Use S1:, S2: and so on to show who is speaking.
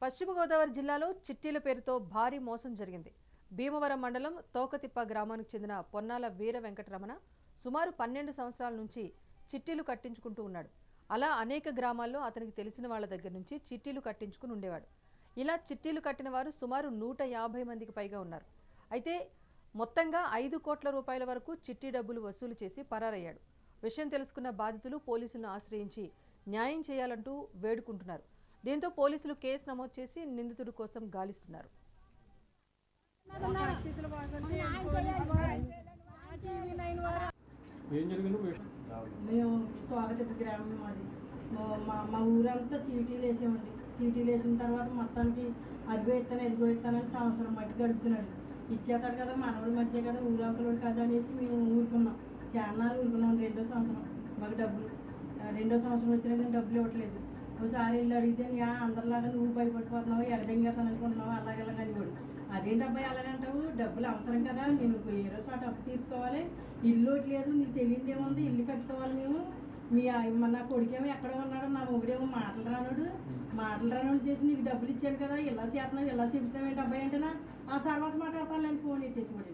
S1: పశ్చిమ గోదావరి జిల్లాలో చిట్టీల పేరుతో భారీ మోసం జరిగింది. భీమవరం మండలం తోకతిప్ప గ్రామానికి చెందిన పొన్నాల వీర వెంకటరమణ సుమారు 12 సంవత్సరాల నుంచి చిట్టీలు కట్టించుకుంటూ ఉన్నాడు. అలా అనేక గ్రామాల్లో అతనికి తెలిసిన వాళ్ళ దగ్గర నుంచి చిట్టీలు కట్టించుకుని ఉండేవాడు. ఇలా చిట్టీలు కట్టిన వారు సుమారు 150 మందికి పైగా ఉన్నారు. అయితే మొత్తంగా 5 కోట్ల రూపాయల వరకు చిట్టి డబ్బులు వసూలు చేసి పరారయ్యాడు. విషయం తెలుసుకున్న బాధితులు పోలీసులను ఆశ్రయించి న్యాయం చేయాలంటూ వేడుకుంటున్నారు. దీంతో పోలీసులు కేసు నమోదు చేసి నిందితుడి కోసం గాలిస్తున్నారు.
S2: మేము తోకతిప్ప గ్రామం మాది. మా ఊరంతా సీటీలు వేసామండి. సీటీలు వేసిన తర్వాత మొత్తానికి అదిగో ఇస్తానని సంవత్సరం మట్టి గడుపుతున్నాడు. ఇచ్చేస్తాడు కదా, మనవాడు మంచిదే కదా, ఊరవతలోడు కదా అనేసి మేము ఊరుకున్నాం. చాలా ఊరుకున్నాం. రెండో సంవత్సరం మాకు డబ్బులు, రెండో సంవత్సరం వచ్చినా కానీ డబ్బులు ఇవ్వట్లేదు. ఒకసారి ఇల్లు అడిగితే అందరిలాగా నువ్వు భయపడిపోతున్నావు, ఎగదెంగేస్తాను అనుకుంటున్నావు, అలాగెలాగని కూడా. అదేంటి అబ్బాయి అలాగంటావు, డబ్బులు అవసరం కదా, నేను ఏ రోజు అటు అప్పు తీసుకోవాలి, ఇల్లు లేదు, నీకు తెలియదు ఏముంది, ఇల్లు కట్టుకోవాలి మేము. నా కొడుకేమో ఎక్కడ ఉన్నాడో, నా మొగుడేమో మాటలు రానుడు చేసి నీకు డబ్బులు ఇచ్చాను కదా, ఇలా చేస్తున్నావు, ఇలా చెబుతావేంటి అబ్బాయి అంటేనా ఆ తర్వాత మాట్లాడతాను ఫోన్ ఎట్టేసి